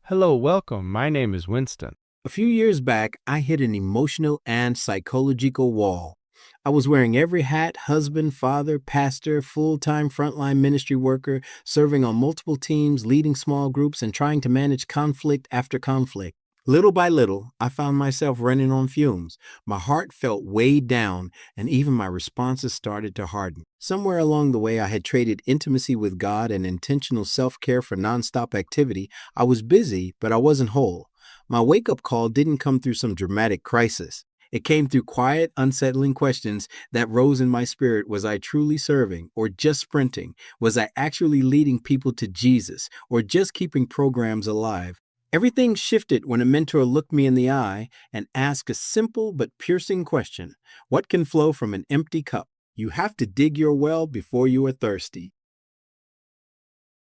Hello, welcome. My name is Winston. A few years back, I hit an emotional and psychological wall. I was wearing every hat: husband, father, pastor, full time frontline ministry worker, serving on multiple teams, leading small groups, and trying to manage conflict after conflict. Little by little, I found myself running on fumes. My heart felt weighed down, and even my responses started to harden. Somewhere along the way, I had traded intimacy with God and intentional self care for nonstop activity. I was busy, but I wasn't whole. My wake up call didn't come through some dramatic crisis. It came through quiet, unsettling questions that rose in my spirit. Was I truly serving or just sprinting? Was I actually leading people to Jesus or just keeping programs alive? Everything shifted when a mentor looked me in the eye and asked a simple but piercing question: what can flow from an empty cup? You have to dig your well before you are thirsty.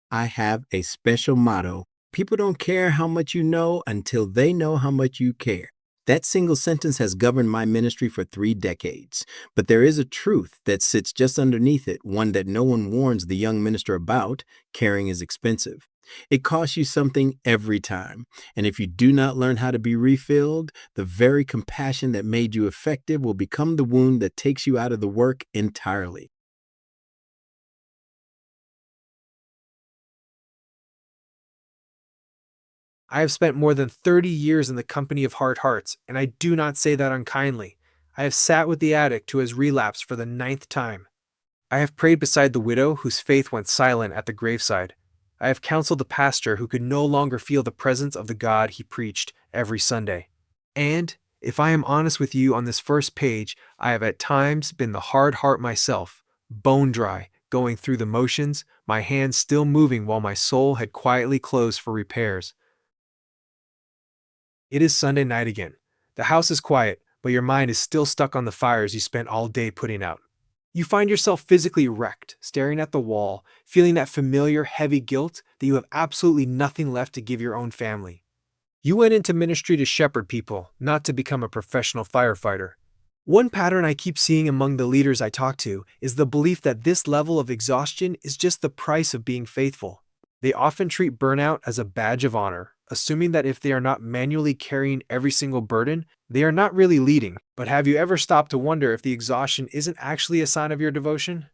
I have a special motto: people don't care how much you know until they know how much you care. That single sentence has governed my ministry for 3 decades. But there is a truth that sits just underneath it, one that no one warns the young minister about: caring is expensive. It costs you something every time. And if you do not learn how to be refilled, the very compassion that made you effective will become the wound that takes you out of the work entirely. I have spent more than 30 years in the company of hard hearts, and I do not say that unkindly. I have sat with the addict who has relapsed for the ninth time. I have prayed beside the widow whose faith went silent at the graveside. I have counseled the pastor who could no longer feel the presence of the God he preached every Sunday. And, if I am honest with you on this first page, I have at times been the hard heart myself, bone dry, going through the motions, my hands still moving while my soul had quietly closed for repairs. It is Sunday night again. The house is quiet, but your mind is still stuck on the fires you spent all day putting out. You find yourself physically wrecked, staring at the wall, feeling that familiar, heavy guilt that you have absolutely nothing left to give your own family. You went into ministry to shepherd people, not to become a professional firefighter. One pattern I keep seeing among the leaders I talk to is the belief that this level of exhaustion is just the price of being faithful. They often treat burnout as a badge of honor, assuming that if they are not manually carrying every single burden, they are not really leading. But have you ever stopped to wonder if the exhaustion isn't actually a sign of your devotion?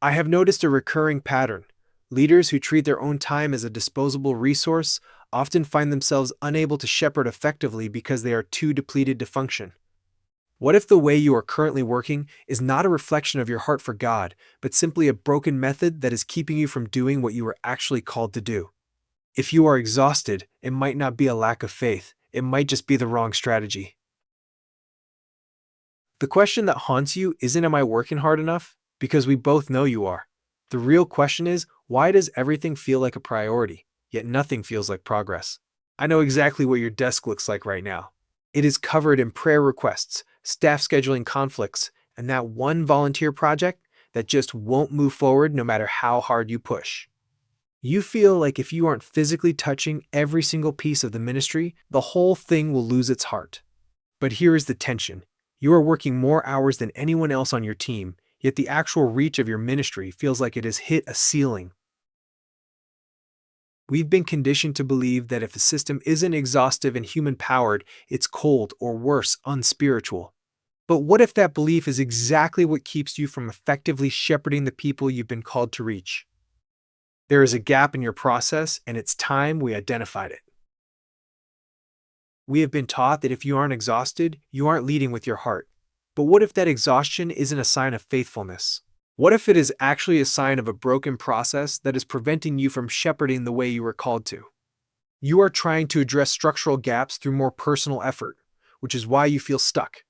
I have noticed a recurring pattern. Leaders who treat their own time as a disposable resource often find themselves unable to shepherd effectively because they are too depleted to function. What if the way you are currently working is not a reflection of your heart for God, but simply a broken method that is keeping you from doing what you are actually called to do? If you are exhausted, it might not be a lack of faith, it might just be the wrong strategy. The question that haunts you isn't, am I working hard enough? Because we both know you are. The real question is, why does everything feel like a priority, yet nothing feels like progress? I know exactly what your desk looks like right now. It is covered in prayer requests, staff scheduling conflicts, and that one volunteer project that just won't move forward no matter how hard you push. You feel like if you aren't physically touching every single piece of the ministry, the whole thing will lose its heart. But here is the tension. You are working more hours than anyone else on your team, yet the actual reach of your ministry feels like it has hit a ceiling. We've been conditioned to believe that if a system isn't exhaustive and human-powered, it's cold or worse, unspiritual. But what if that belief is exactly what keeps you from effectively shepherding the people you've been called to reach? There is a gap in your process, and it's time we identified it. We have been taught that if you aren't exhausted, you aren't leading with your heart. But what if that exhaustion isn't a sign of faithfulness? What if it is actually a sign of a broken process that is preventing you from shepherding the way you were called to? You are trying to address structural gaps through more personal effort, which is why you feel stuck.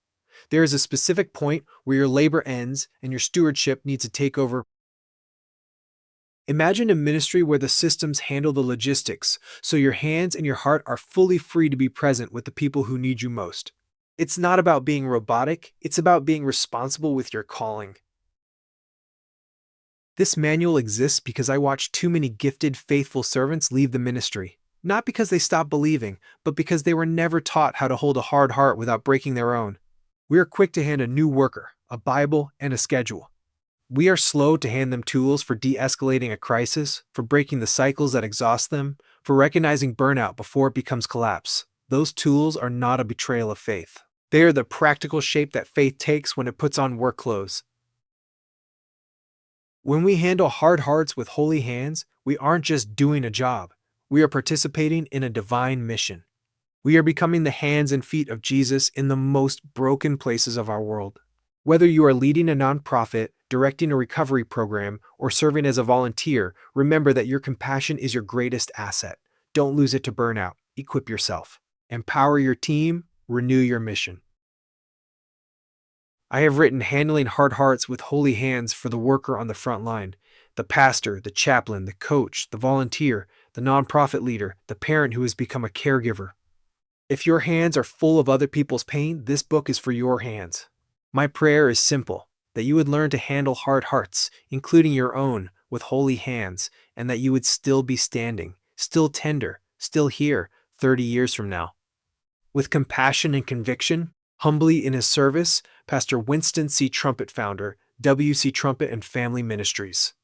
There is a specific point where your labor ends and your stewardship needs to take over. Imagine a ministry where the systems handle the logistics, so your hands and your heart are fully free to be present with the people who need you most. It's not about being robotic, it's about being responsible with your calling. This manual exists because I watched too many gifted, faithful servants leave the ministry. Not because they stopped believing, but because they were never taught how to hold a hard heart without breaking their own. We are quick to hand a new worker a Bible and a schedule. We are slow to hand them tools for de-escalating a crisis, for breaking the cycles that exhaust them, for recognizing burnout before it becomes collapse. Those tools are not a betrayal of faith. They are the practical shape that faith takes when it puts on work clothes. When we handle hard hearts with holy hands, we aren't just doing a job. We are participating in a divine mission. We are becoming the hands and feet of Jesus in the most broken places of our world. Whether you are leading a nonprofit, directing a recovery program, or serving as a volunteer, remember that your compassion is your greatest asset. Don't lose it to burnout. Equip yourself. Empower your team. Renew your mission. I have written Handling Hard Hearts with Holy Hands for the worker on the front line, the pastor, the chaplain, the coach, the volunteer, the nonprofit leader, the parent who has become a caregiver. If your hands are full of other people's pain, this book is for your hands. My prayer is simple, that you would learn to handle hard hearts, including your own, with holy hands, and that you would still be standing, still tender, still here, 30 years from now. With compassion and conviction, humbly in his service, Pastor Winston C. Trumpet, founder, W.C.Trumpet and Family Ministries.